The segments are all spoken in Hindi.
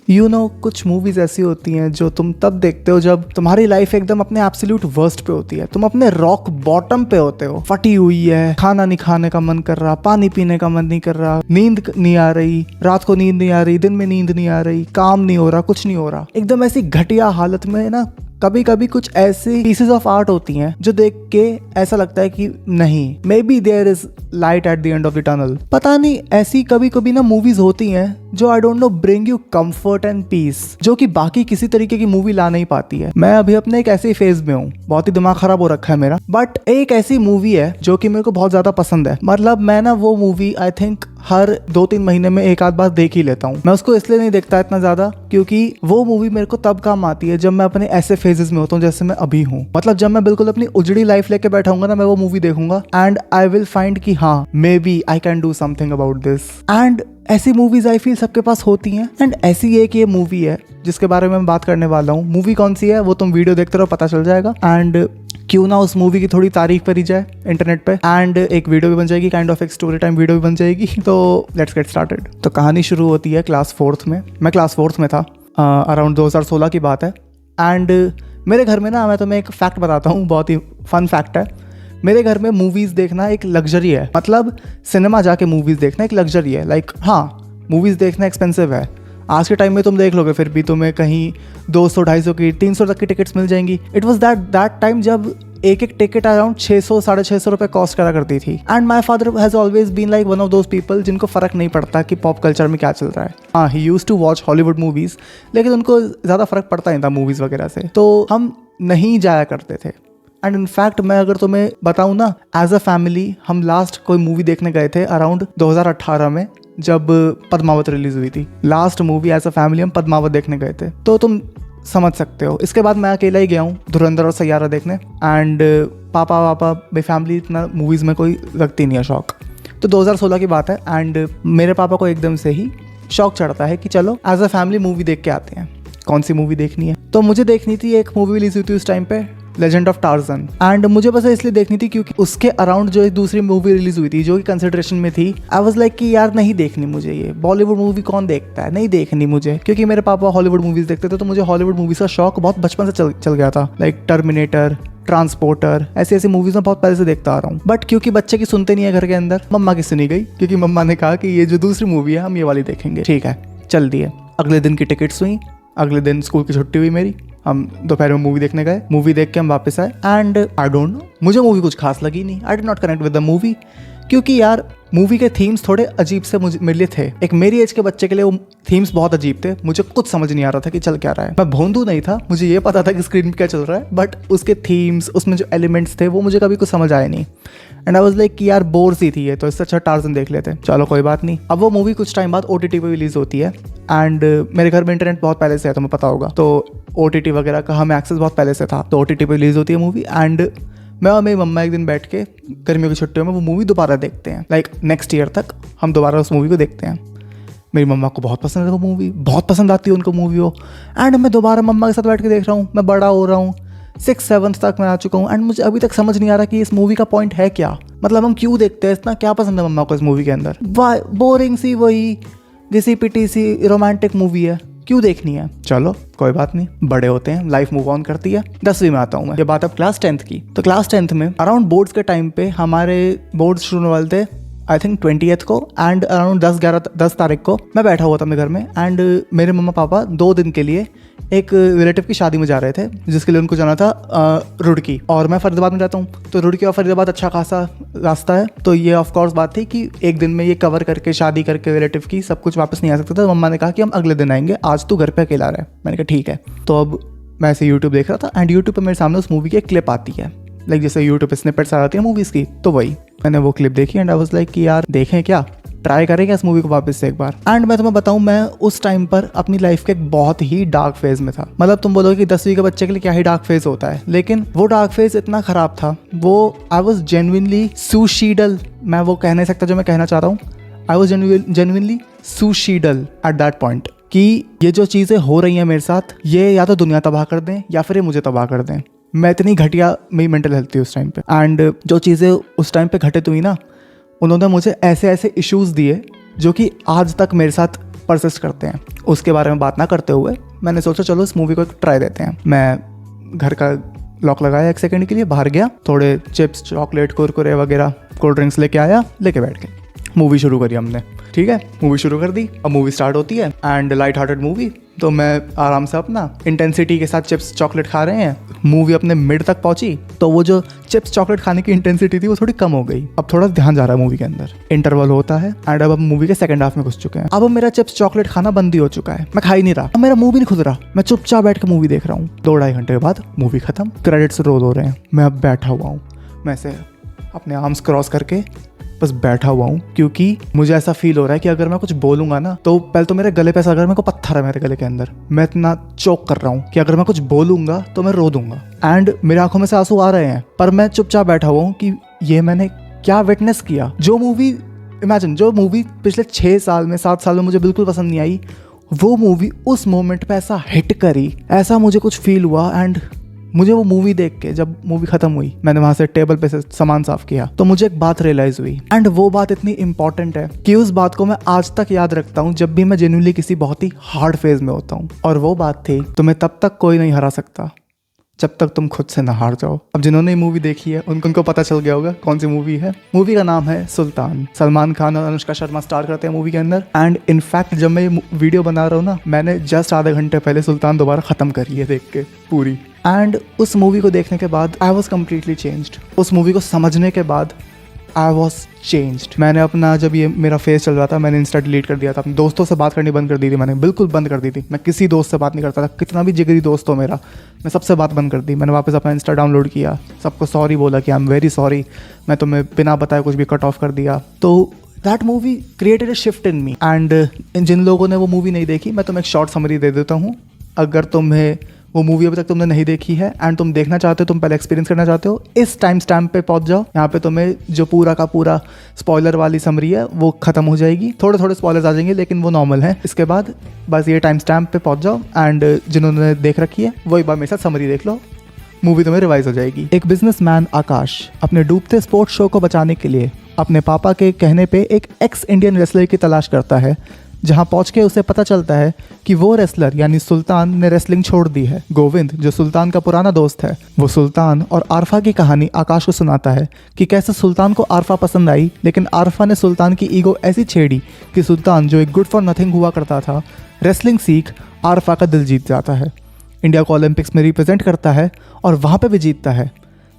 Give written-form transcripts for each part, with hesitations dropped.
कुछ मूवीज ऐसी होती हैं जो तुम तब देखते हो जब तुम्हारी लाइफ एकदम अपने एब्सोल्यूट वर्स्ट पे होती है, तुम अपने रॉक बॉटम पे होते हो, फटी हुई है, खाना नहीं खाने का मन कर रहा, पानी पीने का मन नहीं कर रहा, नींद नहीं आ रही, रात को नींद नहीं आ रही, दिन में नींद नहीं आ रही, काम नहीं हो रहा, कुछ नहीं हो रहा, एकदम ऐसी घटिया हालत में ना कभी कभी कुछ ऐसी पीसेस ऑफ आर्ट होती हैं जो देख के ऐसा लगता है कि नहीं, maybe there is light at the end of the tunnel. पता नहीं, ऐसी कभी कभी ना मूवीज होती हैं जो I don't know bring you comfort and peace, जो कि बाकी किसी तरीके की मूवी ला नहीं पाती है। मैं अभी अपने एक ऐसे फेज में हूँ, बहुत ही दिमाग खराब हो रखा है मेरा, बट एक ऐसी मूवी है जो कि मेरे को बहुत ज्यादा पसंद है। मतलब मैं ना वो मूवी आई थिंक हर 2-3 महीने में एक आध बार देख ही लेता हूँ। मैं उसको इसलिए नहीं देखता इतना ज्यादा क्योंकि वो मूवी मेरे को तब काम आती है जब मैं अपने ऐसे फेजेस में होता हूँ जैसे मैं अभी हूँ। मतलब जब मैं बिल्कुल अपनी उजड़ी लाइफ लेके बैठा हूँ ना, मैं वो मूवी देखूंगा एंड आई विल फाइंड कि हाँ, maybe I can do something about this. And ऐसी मूवीज आई फील सबके पास होती हैं। एंड ऐसी एक ये मूवी है जिसके बारे में मैं बात करने वाला हूँ। मूवी कौन सी है वो तुम वीडियो देखते रहो, पता चल जाएगा। एंड क्यों ना उस मूवी की थोड़ी तारीफ करी जाए इंटरनेट पे, एंड एक वीडियो भी बन जाएगी, काइंड ऑफ एक स्टोरी टाइम वीडियो भी बन जाएगी। तो लेट्स गेट स्टार्टेड। तो कहानी शुरू होती है क्लास 4th में। मैं क्लास 4th में था, अराउंड 2016 की बात है। एंड मेरे घर में ना, मैं तुम्हें एक फैक्ट बताता हूँ, बहुत ही फन फैक्ट है। मेरे घर में मूवीज़ देखना एक लग्जरी है। मतलब सिनेमा जाके मूवीज़ देखना एक लग्जरी है। लाइक हाँ, मूवीज़ देखना एक्सपेंसिव है। आज के टाइम में तुम देख लोगे फिर भी तुम्हें कहीं 200-250 की, 300 तक की टिकट्स मिल जाएंगी। इट वॉज दैट टाइम जब एक टिकट अराउंड 600-650 रुपये कॉस्ट करा करती थी। And my father has always been like one of those people जिनको फ़र्क नहीं पड़ता कि पॉप कल्चर में क्या चल रहा है। हाँ, he used to watch Hollywood movies, लेकिन उनको ज़्यादा फ़र्क पड़ता नहीं था मूवीज़ वगैरह से, तो हम नहीं जाया करते थे। एंड इनफैक्ट मैं अगर तुम्हें बताऊँ ना, एज अ फैमिली हम लास्ट कोई मूवी देखने गए थे अराउंड 2018 में, जब पद्मावत रिलीज हुई थी। Last movie as a family हम पद्मावत देखने गए थे, तो तुम समझ सकते हो। इसके बाद मैं अकेला ही गया हूँ धुरंधर और सैयारा देखने। एंड पापा भाई फैमिली इतना मूवीज़ में कोई रखती नहीं है शौक। तो 2016 की बात है। एंड मेरे पापा को एकदम से ही शौक चढ़ता है कि चलो एज अ फैमिली मूवी देख के आते हैं। कौन सी मूवी देखनी है? तो मुझे देखनी थी, एक मूवी रिलीज हुई थी उस टाइम पे, लेजेंड ऑफ टार्जन। एंड मुझे बस इसलिए देखनी थी क्योंकि उसके अराउंड जो एक दूसरी मूवी रिलीज हुई थी जो कि कंसिडरेशन में थी। आई वाज लाइक कि यार नहीं देखनी मुझे, ये बॉलीवुड मूवी कौन देखता है, नहीं देखनी मुझे, क्योंकि मेरे पापा हॉलीवुड मूवीज देखते थे। तो मुझे हॉलीवुड मूवीज का शौक बहुत बचपन से चल गया था। लाइक टर्मिनेटर, ट्रांसपोर्टर, ऐसी मूवीज में बहुत पहले से देखता आ रहा हूँ। बट क्योंकि बच्चे की सुनते नहीं है घर के अंदर, मम्मा की सुनी गई, क्योंकि मम्मा ने कहा कि ये जो दूसरी मूवी है हम ये वाली देखेंगे। ठीक है, चल दिए। अगले दिन की टिकट्स हुई, अगले दिन स्कूल की छुट्टी हुई मेरी, हम दोपहर में मूवी देखने गए। मूवी देख के हम वापस आए। एंड आई डोंट नो, मुझे मूवी कुछ खास लगी नहीं। I did not connect with the movie, क्योंकि यार मूवी के थीम्स थोड़े अजीब से मेरे लिए थे। एक मेरी एज के बच्चे के लिए वो थीम्स बहुत अजीब थे। मुझे कुछ समझ नहीं आ रहा था कि चल क्या रहा है। मैं भोंदू नहीं था, मुझे ये पता था कि स्क्रीन पे क्या चल रहा है, बट उसके थीम्स, उसमें जो एलिमेंट्स थे वो मुझे कभी कुछ समझ आए नहीं। एंड आई वाज लाइक कि यार बोर सी थी ये, तो इससे अच्छा टार्जन देख लेते। चलो कोई बात नहीं। अब वो मूवी कुछ टाइम बाद OTT पे रिलीज होती है। एंड मेरे घर में इंटरनेट बहुत पहले से है, तुम्हें पता होगा, तो OTT वगैरह का हमें एक्सेस बहुत पहले से था। तो OTT पे रिलीज होती है मूवी। एंड मैं और मेरी मम्मा एक दिन बैठ के गर्मियों की छुट्टियों में वो मूवी दोबारा देखते हैं। लाइक नेक्स्ट ईयर तक हम दोबारा उस मूवी को देखते हैं। मेरी मम्मा को बहुत पसंद है वो मूवी, बहुत पसंद आती है उनको मूवी वो। एंड मैं दोबारा मम्मा के साथ बैठ के देख रहा हूँ। मैं बड़ा हो रहा हूँ, 6th-7th तक मैं आ चुका हूँ। एंड मुझे अभी तक समझ नहीं आ रहा कि इस मूवी का पॉइंट है क्या। मतलब हम क्यों देखते हैं, इतना क्या पसंद है मम्मा को इस मूवी के अंदर? बोरिंग सी, वही घिसी पिटी सी रोमांटिक मूवी है, क्यों देखनी है? चलो कोई बात नहीं, बड़े होते हैं, लाइफ मूव ऑन करती है। 10वीं में आता हूँ मैं। ये बात अब क्लास 10th की। तो क्लास 10th में अराउंड बोर्ड्स के टाइम पे हमारे बोर्ड्स शुरू होने वाले थे आई थिंक 20th को। एंड अराउंड 10 तारीख को मैं बैठा हुआ था अपने घर में। एंड मेरे मम्मा पापा 2 दिन के लिए एक रिलेटिव की शादी में जा रहे थे, जिसके लिए उनको जाना था रुड़की। और मैं फरीदाबाद में रहता हूँ, तो रुड़की और फरीदाबाद अच्छा खासा रास्ता है। तो ये ऑफ कोर्स बात थी कि एक दिन में ये कवर करके, शादी करके रिलेटिव की सब कुछ वापस नहीं आ सकता था। तो मम्मा ने कहा कि हम अगले दिन आएंगे, आज तू घर पे अकेला रहे। मैंने कहा ठीक है। तो अब मैं ऐसे यूट्यूब देख रहा था। एंड यूट्यूब पर मेरे सामने उस मूवी की एक क्लिप आती है। लाइक जैसे यूट्यूब पे स्निपेट्स आ जाती है मूवीज़ की, तो वही मैंने वो क्लिप देखी। एंड आई वाज लाइक कि यार देखें क्या, ट्राई करेंगे इस मूवी को वापस से एक बार। एंड मैं तुम्हें बताऊं, मैं उस टाइम पर अपनी लाइफ के एक बहुत ही डार्क फेज में था। मतलब तुम बोलोगे कि 10वीं के बच्चे के लिए क्या ही डार्क फेज होता है, लेकिन वो डार्क फेज इतना खराब था। वो आई वॉज जेन्युइनली सुसाइडल। मैं वो कह नहीं सकता जो मैं कहना चाह रहा हूँ। I was genuinely suicidal at that point कि ये जो चीज़ें हो रही हैं मेरे साथ, ये या तो दुनिया तबाह कर दें या फिर ये मुझे तबाह कर दें। मैं इतनी घटिया मेरी मेंटल हेल्थ थी उस टाइम पे। एंड जो चीज़ें उस टाइम पे घटित हुई ना, उन्होंने मुझे ऐसे ऐसे इश्यूज़ दिए जो कि आज तक मेरे साथ परसिस्ट करते हैं। उसके बारे में बात ना करते हुए मैंने सोचा चलो इस मूवी को ट्राई देते हैं। मैं घर का लॉक लगाया 1 सेकंड के लिए, बाहर गया, थोड़े चिप्स, चॉकलेट, कुरकुरे वगैरह, कोल्ड ड्रिंक्स लेके आया, लेके बैठ गए, मूवी शुरू करी हमने। ठीक है, मूवी शुरू कर दी। अब मूवी स्टार्ट होती है एंड लाइट हार्टेड मूवी, तो मैं आराम से अपना इंटेंसिटी के साथ चिप्स चॉकलेट खा रहे हैं। मूवी अपने मिड तक पहुंची तो वो जो चिप्स चॉकलेट खाने की इंटेंसिटी थी वो थोड़ी कम हो गई। अब थोड़ा ध्यान जा रहा है मूवी के अंदर, इंटरवल होता है एंड अब मूवी के सेकंड हाफ में घुस चुके हैं। अब मेरा चिप्स चॉकलेट खाना बंद ही हो चुका है, मैं खा ही नहीं रहा, अब मेरा मुंह भी नहीं खुद रहा, मैं चुपचाप बैठ के मूवी देख रहा हूँ। 2-2.5 घंटे के बाद मूवी खत्म, क्रेडिट्स रोल हो रहे हैं, मैं अब बैठा हुआ हूँ, मैं ऐसे अपने आर्म्स क्रॉस करके बस बैठा हुआ हूँ, क्योंकि मुझे ऐसा फील हो रहा है कि अगर मैं कुछ बोलूंगा ना तो पहले तो मेरे गले पे ऐसा, अगर मेरे को पत्थर है मेरे गले के अंदर, मैं इतना चोक कर रहा हूँ कि अगर मैं कुछ बोलूंगा तो मैं रो दूंगा एंड मेरे आंखों में से आंसू आ रहे हैं, पर मैं चुपचाप बैठा हुआ हूँ कि ये मैंने क्या विटनेस किया। जो मूवी इमेजिन, जो मूवी पिछले 6 साल में 7 साल में मुझे बिल्कुल पसंद नहीं आई, वो मूवी उस मोमेंट पे ऐसा हिट करी, ऐसा मुझे कुछ फील हुआ। एंड मुझे वो मूवी देख के जब मूवी खत्म हुई, मैंने वहां से टेबल पे से सामान साफ किया तो मुझे एक बात रियलाइज हुई एंड वो बात इतनी इंपॉर्टेंट है कि उस बात को मैं आज तक याद रखता हूँ जब भी मैं जेन्युइनली किसी बहुत ही हार्ड फेज में होता हूँ। और वो बात थी, तुम्हें तब तक कोई नहीं हरा सकता जब तक तुम खुद से ना हार जाओ। अब जिन्होंने मूवी देखी है उनको पता चल गया होगा कौन सी मूवी है। मूवी का नाम है सुल्तान। सलमान खान और अनुष्का शर्मा स्टार करते हैं मूवी के अंदर। एंड इनफैक्ट जब मैं ये वीडियो बना रहा हूँ ना, मैंने जस्ट आधे घंटे पहले सुल्तान दोबारा खत्म करी है देख के पूरी। एंड उस मूवी को देखने के बाद आई वॉज कम्प्लीटली चेंज्ड। उस मूवी को समझने के बाद आई वॉज चेंज्ड। मैंने अपना, जब ये मेरा फेस चल रहा था, मैंने इंस्टा डिलीट कर दिया था, अपने दोस्तों से बात करनी बंद कर दी थी, मैंने बिल्कुल बंद कर दी थी। मैं किसी दोस्त से बात नहीं करता था, कितना भी जिगरी दोस्त हो मेरा, मैं सबसे बात बंद कर दी। मैंने वापस अपना इंस्टा डाउनलोड किया, सबको सॉरी बोला कि आई एम वेरी सॉरी, मैं तुम्हें बिना बताए कुछ भी कट ऑफ कर दिया। तो that movie created a shift in me. And जिन लोगों ने वो मूवी नहीं देखी, मैं तुम्हें एक शॉर्ट समरी दे देता हूँ। अगर तुम्हें वो मूवी अभी तक तुमने नहीं देखी है एंड तुम देखना चाहते हो, तुम पहले एक्सपीरियंस करना चाहते हो, इस टाइम स्टैम्प पे पहुंच जाओ। यहाँ पे तुम्हें जो पूरा का पूरा स्पॉइलर वाली समरी है वो खत्म हो जाएगी। थोड़े थोड़े स्पॉयलर्स आ जाएंगे लेकिन वो नॉर्मल है। इसके बाद बस ये टाइम स्टैम्प पे पहुंच जाओ एंड जिन्होंने देख रखी है वो एक बार मेरे साथ समरी देख लो, मूवी तुम्हें रिवाइज हो जाएगी। एक बिजनेसमैन आकाश अपने डूबते स्पोर्ट्स शो को बचाने के लिए अपने पापा के कहने पे एक एक्स इंडियन रेसलर की तलाश करता है, जहां पहुंच के उसे पता चलता है कि वो रेसलर यानी सुल्तान ने रेसलिंग छोड़ दी है। गोविंद, जो सुल्तान का पुराना दोस्त है, वो सुल्तान और आरफा की कहानी आकाश को सुनाता है कि कैसे सुल्तान को आरफा पसंद आई, लेकिन आरफा ने सुल्तान की ईगो ऐसी छेड़ी कि सुल्तान, जो एक गुड फॉर नथिंग हुआ करता था, रेसलिंग सीख आरफा का दिल जीत जाता है, इंडिया को ओलंपिक्स में रिप्रेजेंट करता है और वहाँ पे भी जीतता है।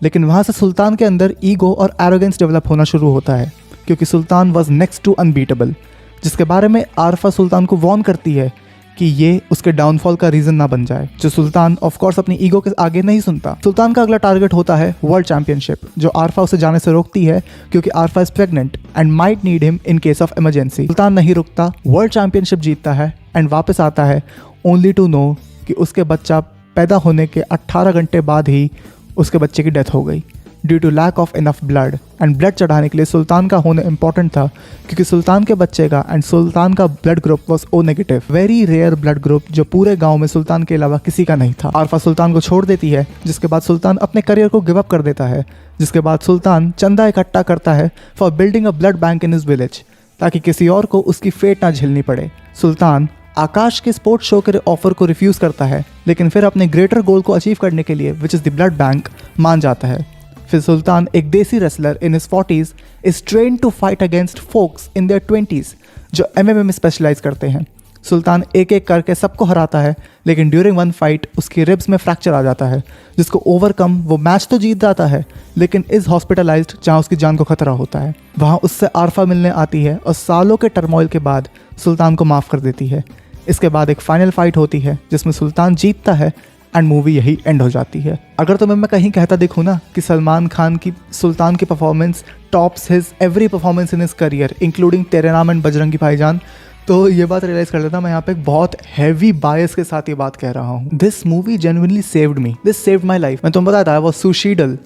लेकिन वहाँ से सुल्तान के अंदर ईगो और एरोगेंस डेवलप होना शुरू होता है, क्योंकि सुल्तान वॉज नेक्स्ट टू अनबीटेबल, जिसके बारे में आरफा सुल्तान को वॉर्न करती है कि ये उसके डाउनफॉल का रीजन ना बन जाए। जो सुल्तान ऑफ कोर्स अपनी ईगो के आगे नहीं सुनता। सुल्तान का अगला टारगेट होता है वर्ल्ड चैंपियनशिप, जो आरफा उसे जाने से रोकती है क्योंकि Arfa is pregnant and might need him in case of emergency. Sultan नहीं रुकता, वर्ल्ड चैंपियनशिप जीतता है एंड वापस आता है ओनली टू नो कि उसके बच्चा पैदा होने के 18 घंटे बाद ही उसके बच्चे की डेथ हो गई due to lack of enough blood. And blood चढ़ाने के लिए सुल्तान का होना इंपॉर्टेंट था, क्योंकि सुल्तान के बच्चे का एंड सुल्तान का blood group was O negative, very rare blood group, जो पूरे गांव में सुल्तान के अलावा किसी का नहीं था। आरफा सुल्तान को छोड़ देती है, जिसके बाद सुल्तान अपने करियर को गिव अप कर देता है। जिसके बाद सुल्तान चंदा इकट्ठा करता है for building a blood bank in his village, ताकि किसी और को उसकी फेट ना झेलनी पड़े। सुल्तान आकाश के स्पोर्ट्स शो के ऑफर को रिफ्यूज करता है, लेकिन फिर अपने ग्रेटर गोल को अचीव करने के लिए, which is the blood bank, मान जाता है। फिर सुल्तान, एक desi wrestler in his 40s, is train to fight against folks in their 20s जो MMA में स्पेशलाइज करते हैं। सुल्तान एक एक करके सबको हराता है, लेकिन ड्यूरिंग वन फाइट उसकी रिब्स में फ्रैक्चर आ जाता है, जिसको ओवरकम वो मैच तो जीत जाता है, लेकिन इज हॉस्पिटलाइज्ड, जहाँ उसकी जान को खतरा होता है। वहाँ उससे आरफा मिलने आती है और सालों के टर्मोइल के बाद सुल्तान को माफ़ कर देती है। इसके बाद एक फाइनल फाइट होती है जिसमें सुल्तान जीतता है एंड मूवी यही एंड हो जाती है। अगर तुम्हें मैं कहीं कहता दिखूँ ना कि सलमान खान की सुल्तान की performance tops his every performance in his career including तेरे नाम एंड बजरंगी भाईजान, तो ये बात रियलाइज कर लेता मैं यहाँ पे एक बहुत हैवी बायस के साथ ये बात कह रहा हूँ। This movie genuinely saved me, this saved my life. मैं तुम्हें बताया था आई वाज सुइसाइडल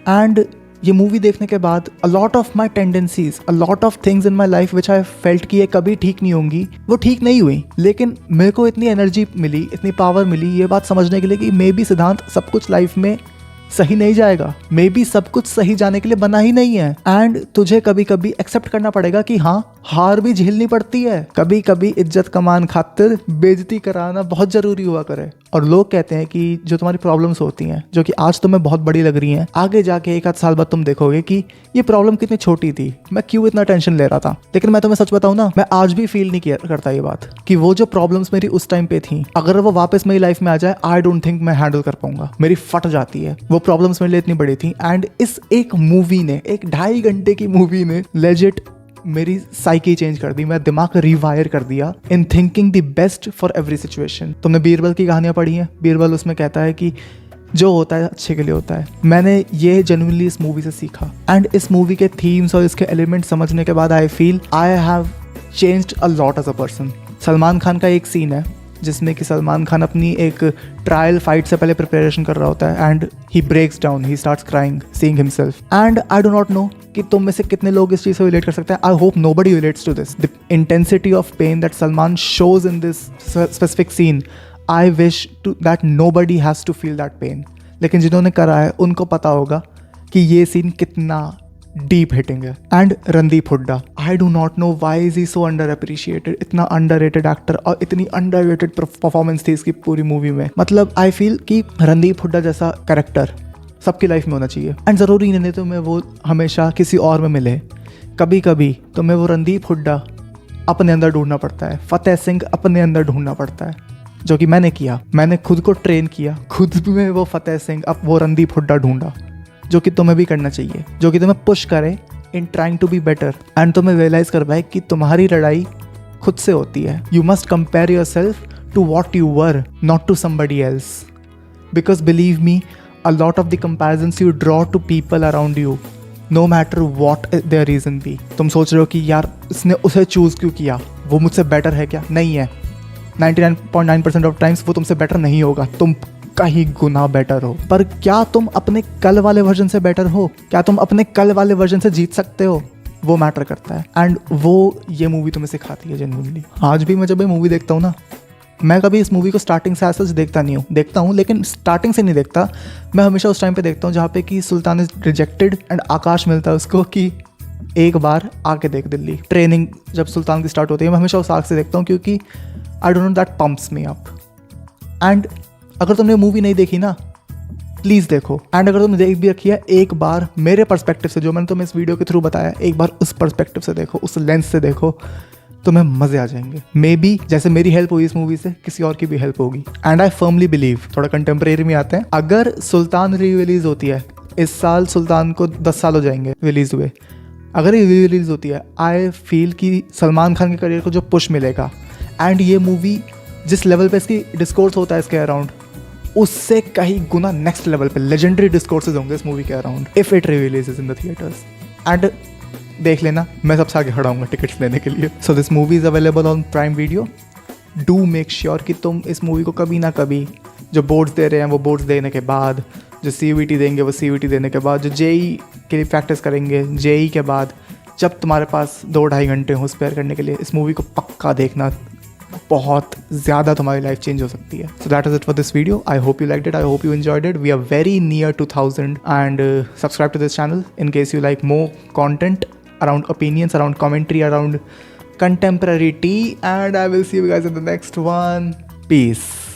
एंड ये मूवी देखने के बाद अ lot of my tendencies, a lot of things in my life which I felt कि ये कभी ठीक नहीं होंगी, वो ठीक नहीं हुई। लेकिन मेरे को इतनी एनर्जी मिली, इतनी पावर मिली ये बात समझने के लिए कि मे बी सिद्धांत सब कुछ लाइफ में सही नहीं जाएगा, मे बी सब कुछ सही जाने के लिए बना ही नहीं है। एंड तुझे कभी कभी एक्सेप्ट करना पड़ेगा कि हाँ, हार भी झेलनी पड़ती है। कभी कभी इज्जत कमान खातिर बेइज्जती कराना बहुत जरूरी हुआ करे। और लोग कहते हैं कि जो तुम्हारी प्रॉब्लम्स होती हैं, जो कि आज तुम्हें बहुत बड़ी लग रही हैं, आगे जाके 1 आध साल बाद तुम देखोगे कि ये प्रॉब्लम कितनी छोटी थी, मैं क्यों इतना टेंशन ले रहा था। लेकिन मैं तुम्हें सच बताऊं ना, मैं आज भी फील नहीं करता ये बात कि वो जो प्रॉब्लम्स मेरी उस टाइम पे थी, अगर वो वापस मेरी लाइफ में आ जाए, आई डोंट थिंक मैं हैंडल कर पाऊंगा। मेरी फट जाती है। वो प्रॉब्लम्स मेरे लिए इतनी बड़ी थी। एंड इस एक मूवी ने, एक 2.5 घंटे की मूवी ने लेजिट मेरी साइकी चेंज कर दी। मेरा दिमाग रिवायर कर दिया in thinking the best for every situation. तुमने बीरबल की कहानियां पढ़ी हैं? बीरबल उसमें कहता है कि जो होता है अच्छे के लिए होता है। मैंने ये जेन्युइनली इस मूवी से सीखा। एंड इस मूवी के थीम्स और इसके एलिमेंट समझने के बाद I feel I have changed a lot as a person. Salman Khan का एक सीन है जिसमें कि सलमान खान अपनी एक ट्रायल फाइट से पहले प्रिपरेशन कर रहा होता है and he breaks down, he starts crying seeing himself. And I do not know कि तुम में से कितने लोग इस चीज़ से रिलेट कर सकते हैं। I hope nobody relates to this. The intensity of pain that Salman shows in this specific scene, I wish to that nobody has to feel that pain. लेकिन जिन्होंने करा है उनको पता होगा कि ये सीन कितना डीप हिटिंग है। And Randeep Hooda, I do not know why is he so under appreciated. इतना अंडररेटेड एक्टर और इतनी अंडररेटेड परफॉर्मेंस थी इसकी पूरी मूवी में। मतलब आई फील कि रणदीप हुड्डा जैसा कैरेक्टर सबकी लाइफ में होना चाहिए। एंड ज़रूरी नहीं तुम्हें वो हमेशा किसी और में मिले, कभी कभी तुम्हें वो रणदीप हुड्डा अपने अंदर ढूंढना पड़ता है, फतेह सिंह अपने अंदर ढूंढना पड़ता है, जो कि मैंने किया। मैंने खुद को ट्रेन किया, खुद में वो फतेह सिंह, अब वो रणदीप हुड्डा ढूंढा, जो कि तुम्हें भी करना चाहिए, जो कि तुम्हें पुश करे in trying to be better. And तुम्हें रियलाइज कर पाए कि तुम्हारी लड़ाई खुद से होती है। You must compare yourself to what you were, not to somebody else. Because believe me, a lot of the comparisons you draw to people around you, no matter what their reason be. तुम सोच रहे हो कि यार इसने उसे चूज क्यों किया, वो मुझसे बेटर है क्या? नहीं है। 99.9% ऑफ टाइम्स वो तुमसे बेटर नहीं होगा, तुम कहीं गुना बेटर हो। पर क्या तुम अपने कल वाले वर्जन से बेटर हो? क्या तुम अपने कल वाले वर्जन से जीत सकते हो? वो मैटर करता है। एंड वो ये मूवी तुम्हें सिखाती है जेन्युइनली। आज भी मैं जब ये मूवी देखता हूँ ना, मैं कभी इस मूवी को स्टार्टिंग से ऐसा देखता नहीं हूँ, देखता हूँ लेकिन स्टार्टिंग से नहीं देखता। मैं हमेशा उस टाइम पे देखता हूँ जहाँ पे कि सुल्तान इज रिजेक्टेड एंड आकाश मिलता है उसको कि एक बार आके देख दिल्ली। ट्रेनिंग जब सुल्तान की स्टार्ट होती है, मैं हमेशा उस आग से देखता हूँ क्योंकि आई don't no, that pumps me up. And अगर तुमने मूवी नहीं देखी ना, प्लीज़ देखो। एंड अगर तुमने देख भी रखी है, एक बार मेरे पर्सपेक्टिव से, जो मैंने तुम्हें इस वीडियो के थ्रू बताया, एक बार उस पर्सपेक्टिव से देखो, उस लेंस से देखो, तुम्हें मज़े आ जाएंगे। मे बी जैसे मेरी हेल्प हुई इस मूवी से, किसी और की भी हेल्प होगी। एंड आई फर्मली बिलीव, थोड़ा कंटेम्प्रेरी में आते हैं, अगर सुल्तान री रिलीज़ होती है इस साल, सुल्तान को 10 साल हो जाएंगे रिलीज़ हुए, अगर ये री रिलीज़ होती है, आई फील कि सलमान खान के करियर को जो पुश मिलेगा, एंड ये मूवी जिस लेवल पे इसकी डिस्कोर्स होता है इसके अराउंड, उससे कहीं गुना नेक्स्ट लेवल पे लेजेंडरी डिस्कोर्सेज होंगे इस मूवी के around if it releases in the theatres. And देख लेना, मैं सबसे आगे खड़ा हूँगा टिकट्स लेने के लिए। So this movie is available on prime video. Do make sure कि तुम इस मूवी को कभी ना कभी, जो बोर्ड्स दे रहे हैं वो बोर्ड्स देने के बाद, जो CVT देंगे वो CVT देने के बाद, जो JEE के लिए प्रैक्टिस करेंगे JEE के बाद, जब तुम्हारे पास 2-2.5 घंटे हो स्पेयर करने के लिए, इस मूवी को पक्का देखना। बहुत ज़्यादा तुम्हारी लाइफ चेंज हो सकती है। So that is it for this video. I hope you liked it, I hope you enjoyed it. We are very near to 1000 and subscribe to this channel in case you like more content around opinions, around commentary, around contemporary tea, and I will see you guys in the next one. Peace.